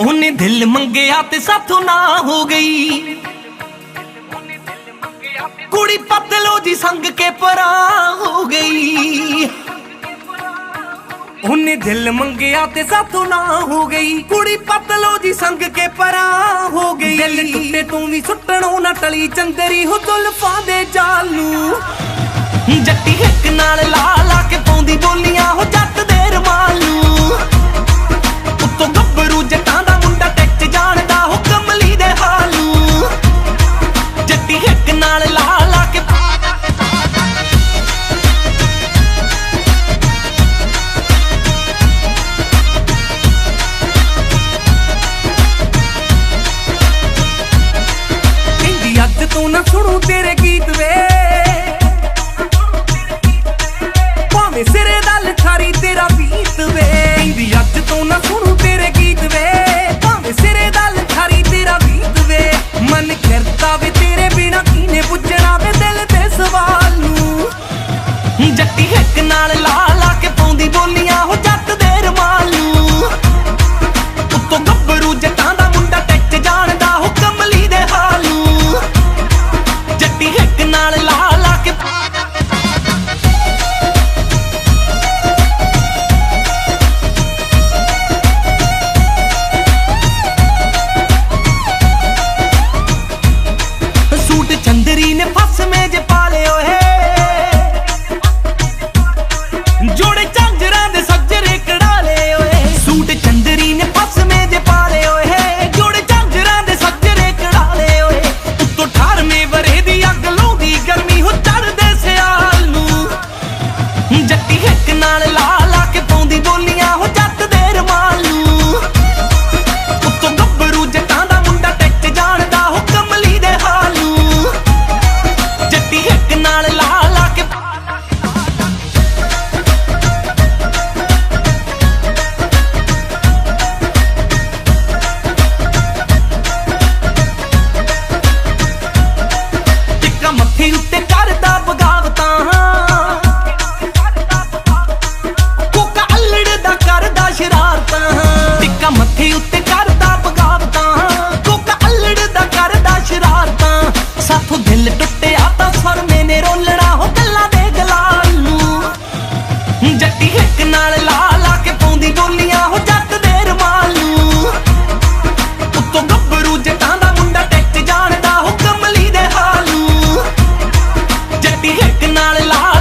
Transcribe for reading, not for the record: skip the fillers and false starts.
ਉਹਨੇ ਦਿਲ ਮੰਗਿਆ ਤੇ ਸਾਥੋਂ ਨਾ ਹੋ ਗਈ। ਕੁੜੀ ਪਤਲੋ ਜੀ ਸੰਗ ਕੇ ਪਰਾਂ ਹੋ ਗਈ। ਉਹਨੇ ਦਿਲ ਮੰਗਿਆ ਤੇ ਸਾਥੋਂ ਨਾ ਹੋ ਗਈ। ਕੁੜੀ ਪਤਲੋ ਜੀ ਸੰਗ ਕੇ ਪਰਾਂ ਹੋ ਗਈ। ਦਿਲ ਟੁੱਟੇ ਤੂੰ ਵੀ ਸੁੱਟਣੋਂ ਨਾ ਟਲੀ ਚੰਦਰੀ ਹੋ ਜ਼ੁਲਫਾਂ ਦੇ ਜਾਲ ਨੂੰ। ਜੱਟੀ ਹਿੱਕ ਨਾਲ ਲਾ ਲਾ ਕੇ ਪਾਉਂਦੀ ਬੋਲੀਆਂ ਹੋ ਜੱਟ ਦੇ ਰਮਾਲ ਨੂੰ। ਉੱਤੋਂ ਗੱਭਰੂ ਜੱਟਾਂ ਦਾ ਮੁੰਡਾ ਟਿਕ ਜਾਣਦਾ ਹੋ ਕਮਲੀ ਦੇ ਹਾਲ ਨੂੰ। ਜੱਟੀ ਹਿੱਕ ਨਾਲ ਲਾ ਲਾ ਕੇ ਕਹਿੰਦੀ ਅੱਜ ਤੋਂ ਨਾ ਸੁਣੂ ਤੇਰੇ ਗੀਤ ਵੇ, ਭਾਵੇਂ ਸਿਰੇ ਦਾ ਲਖਾਰੀ ਤੇਰਾ ਬੀਤ ਵੇ। ਕਹਿੰਦੀ ਅੱਜ ਤੋਂ ਨਾ ਸੁਣੂ ਤੇਰੇ ਗੀਤ ਵੇ, ਭਾਵੇਂ ਸਿਰੇ ਦਾ ਲਖਾਰੀ ਤੇਰਾ ਬੀਤ ਵੇ। ਮਨ ਕਰਦਾ ਵੇ ਤੇਰੇ ਬਿਨਾ ਕੀਨੇ ਪੁੱਛਣਾ ਵੇ ਦਿਲ ਦੇ ਸਵਾਲ ਨੂੰ। ਜੱਟੀ ਹਿੱਕ ਨਾਲ ਲਾ ਲਾ ਕੇ ਪਾਉਂਦੀ ਬੋਲੀਆਂ ਹੋ ਜੱਟ ਦੇ ਰਮਾਲ ਨੂੰ। ਉੱਤੋਂ ਗੱਭਰੂ ਜੱਟਾਂ ਦਾ ਮੁੰਡਾ ਟਿਕ ਜਾਣਦਾ ਹੋ ਕਮਲੀ ਦੇ ਹਾਲ ਨੂੰ। ਜੱਟੀ ਹਿੱਕ ਨਾਲ ਲਾ ਲਾ ਕੇ ਸੂਟ ਚੰਦਰੀ ਨੇ ਫਸ ਮੇਜ ਪਾ ਲਿਓ ਏ। ਜੋੜੇ ਝਾਂਜਰਾਂ ਦੇ ਸੱਜਰੇ ਕਢਾ ਲਏ ਓਏ। ਸੂਟ ਚੰਦਰੀ ਨੇ ਫਸ ਮੇਜ ਪਾ ਲਿਓ ਏ। ਜੋੜੇ ਝਾਂਜਰਾਂ ਦੇ ਸੱਜਰੇ ਕਢਾ ਲਏ ਓਏ। ਉੱਤੋਂ 18ਵੇਂ ਵਰੇ ਦੀ ਅੱਗ ਲਾਉਂਦੀ ਗਰਮੀ ਹੋ ਚੜ੍ਹਦੇ ਸਿਆਲ ਨੂੰ। ਜੱਟੀ ਹਿੱਕ ਨਾਲ ਲਾ ਲਾ ਕੇ ਪਾਉਂਦੀ ਬੋਲੀਆਂ ਹੋ ਜੱਟ ਦੇ ਰਮਾਲ ਨੂੰ। ਉੱਤੋਂ ਗੱਭਰੂ ਜੱਟਾਂ ਦਾ ਮੁੰਡਾ ਟਿਕ ਜਾਣਦਾ ਹੋ ਕਮਲੀ ਦੇ ਹਾਲ ਨੂੰ। ਜੱਟੀ ਹਿੱਕ ਨਾਲ ਲਾ ਲਾ ਕੇ ਟਿੱਕਾ ਮੱਥੇ ਉੱਤੇ ਕਰਦਾ ਬਗਾਵਤਾਂ। ਕੋਕਾ ਅਲੜ ਦਾ ਕਰਦਾ ਸ਼ਰਾਰਤਾਂ। ਟਿੱਕਾ ਮੱਥੇ ਉੱਤੇ ਕਰਦਾ ਬਗਾਵਤਾਂ। ਕੋਕਾ ਅਲੜ ਦਾ ਕਰਦਾ ਸ਼ਰਾਰਤਾਂ। ਸਾਥੋਂ ਦਿਲ ਟੁੱਟਿਆ ਤਾਂ ਸਰਮੇ ਨੇ ਰੋਲਣਾ ਹੋ ਗੱਲਾਂ ਦੇ ਗਲਾਲ ਨੂੰ। ਜੱਟੀ ਹਿੱਕ ਨਾਲ ਲਾ ਲਾ ਕੇ ਪਾਉਂਦੀ ਬੋਲੀਆਂ ਹੋ ਜੱਟ ਦੇ ਰਮਾਲ ਨੂੰ। ਉੱਤੋਂ ਗੱਭਰੂ ਜੱਟਾਂ ਦਾ ਮੁੰਡਾ ਟਿਕ ਜਾਣਦਾ ਹੋ ਕਮਲੀ ਦੇ ਹਾਲ ਨੂੰ। ਜੱਟੀ ਹਿੱਕ ਨਾਲ ਲਾ